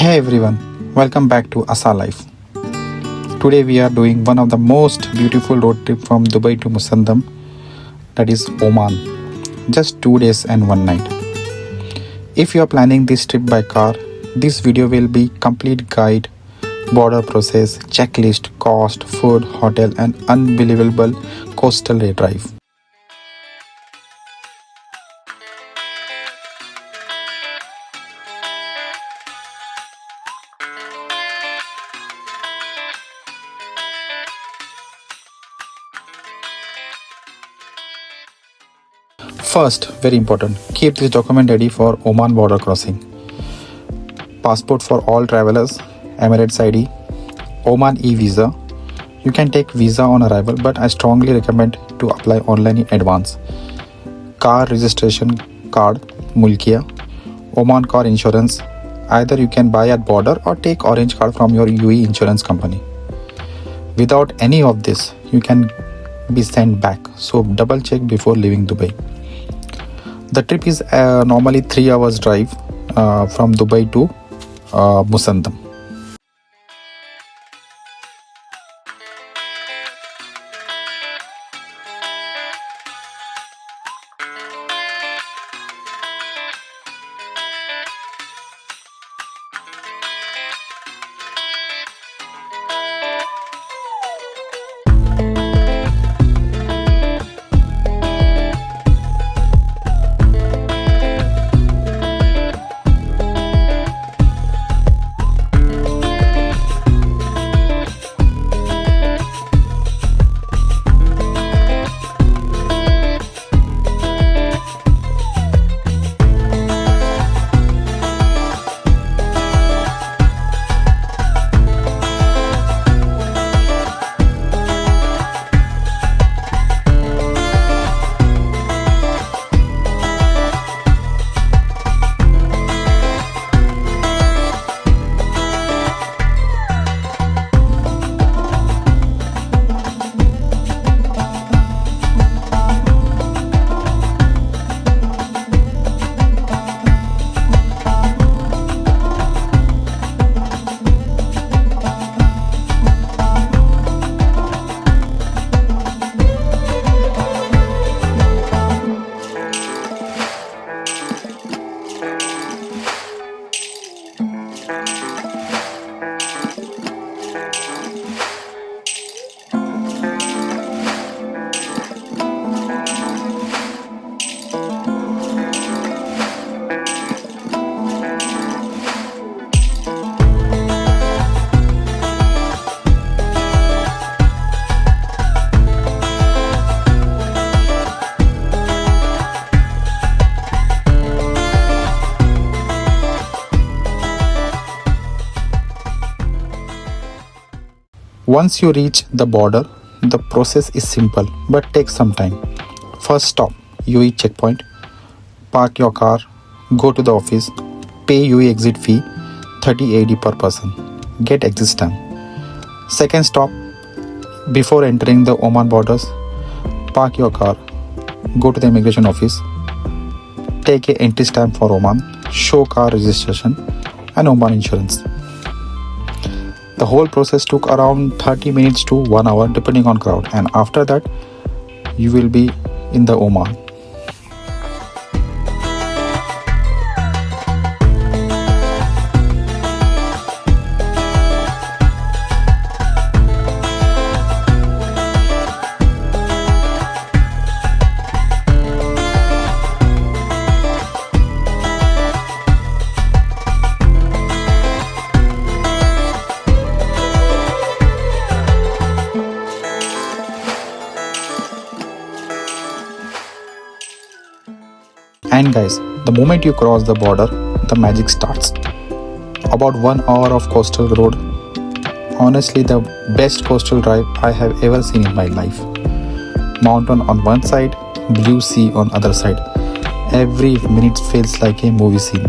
Hey everyone, welcome back to Asa Life. Today we are doing one of the most beautiful road trip from Dubai to Musandam, that is Oman. Just 2 days and 1 night. If you are planning this trip by car, this video will be complete guide, border process, checklist, cost, food, hotel and unbelievable coastal drive. First, very important, keep this document ready for Oman border crossing. Passport for all travelers, Emirates ID, Oman e-visa. You can take visa on arrival, but I strongly recommend to apply online in advance. Car registration card, Mulkiya, Oman car insurance. Either you can buy at border or take orange card from your UAE insurance company. Without any of this, you can be sent back. So double check before leaving Dubai. The trip is normally 3 hours drive from Dubai to Musandam. Once you reach the border, the process is simple but takes some time. First stop, UAE checkpoint. Park your car, go to the office, pay UAE exit fee 30 AD per person. Get exit stamp. Second stop, before entering the Oman borders, park your car, go to the immigration office, take a entry stamp for Oman, show car registration and Oman Insurance. The whole process took around 30 minutes to 1 hour depending on crowd, and after that you will be in the Oman. And guys, the moment you cross the border, the magic starts. About 1 hour of coastal road. Honestly, the best coastal drive I have ever seen in my life. Mountain on one side, blue sea on other side. Every minute feels like a movie scene.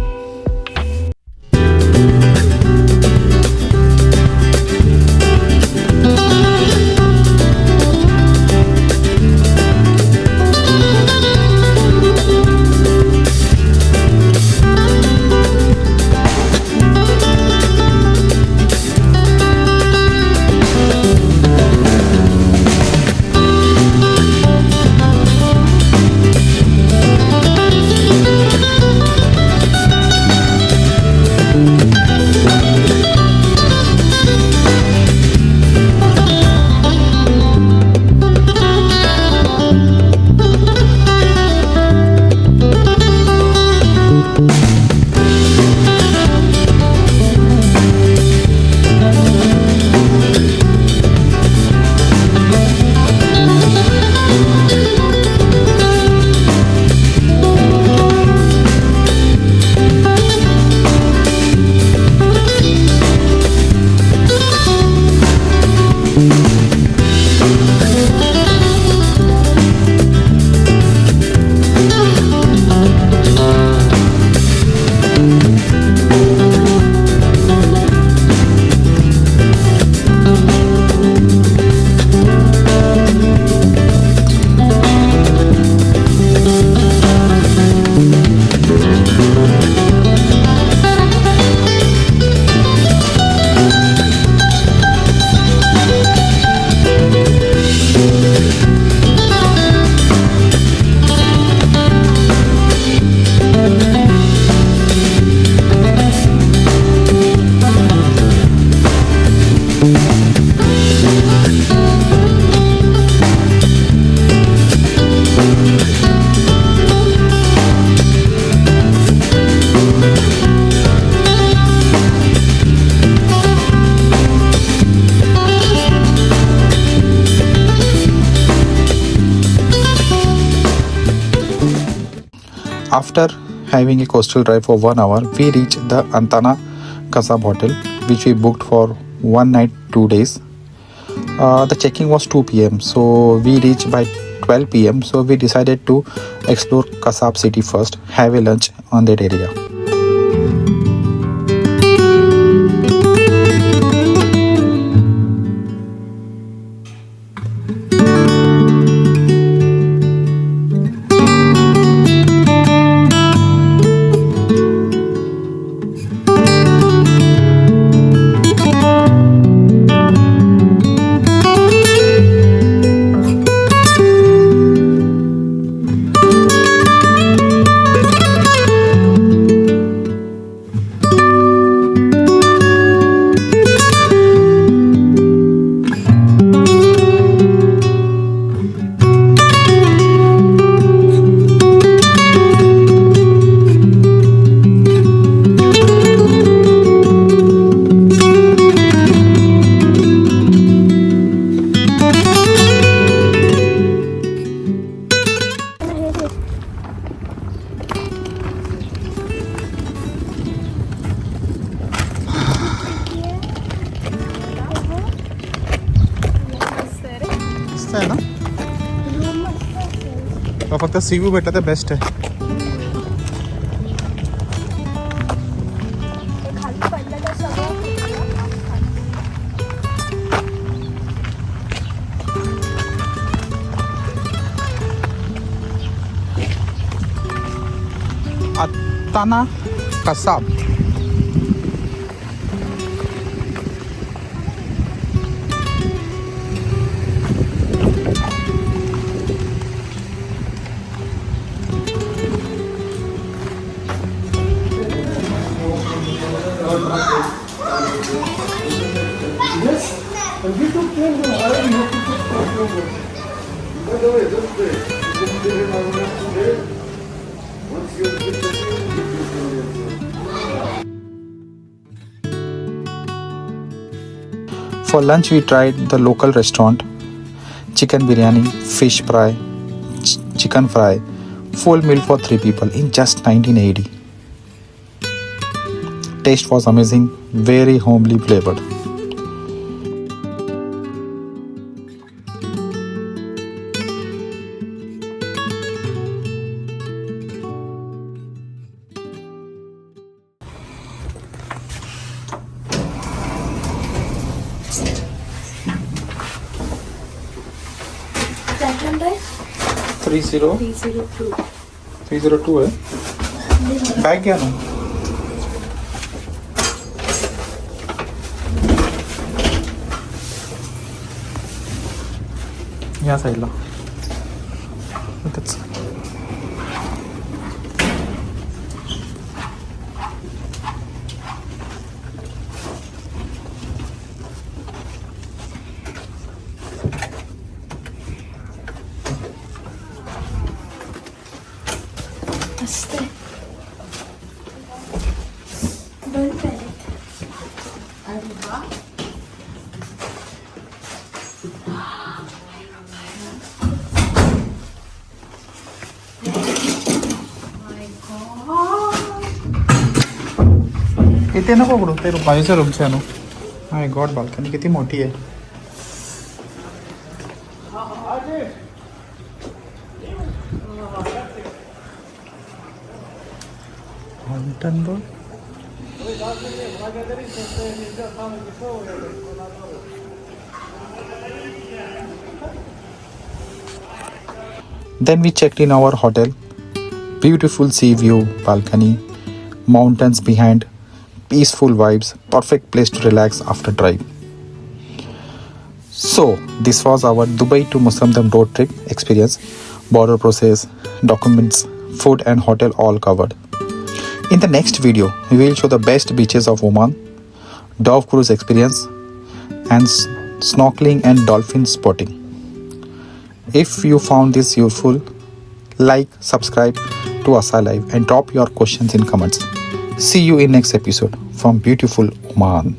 After having a coastal drive for 1 hour, we reached the Atana Khasab Hotel, which we booked for 1 night 2 days. The check-in was 2 p.m. so we reached by 12 p.m. so we decided to explore Khasab city first, have a lunch on that area. आहे ना फक्त sea view भेटला तर best आहे. Atana Khasab. For lunch we tried the local restaurant, chicken biryani, fish fry, chicken fry, full meal for 3 people in just 1980. Taste was amazing, very homely flavored. Three zero 302 है. Bag क्या ना या साइडला. इथे नको करू ते बाजूच्या रूमचे आणू. माय गॉड बाल्कनी किती मोठी आहे. Then we checked in our hotel. Beautiful sea view, balcony, mountains behind, peaceful vibes, perfect place to relax after drive. So this was our Dubai to Musandam road trip experience. Border process, documents, food and hotel all covered. In the next video we will show the best beaches of Oman, Dhow cruise experience and snorkeling and dolphin spotting. If you found this useful, like, subscribe to Asa Live and drop your questions in comments. See you in next episode from beautiful Oman.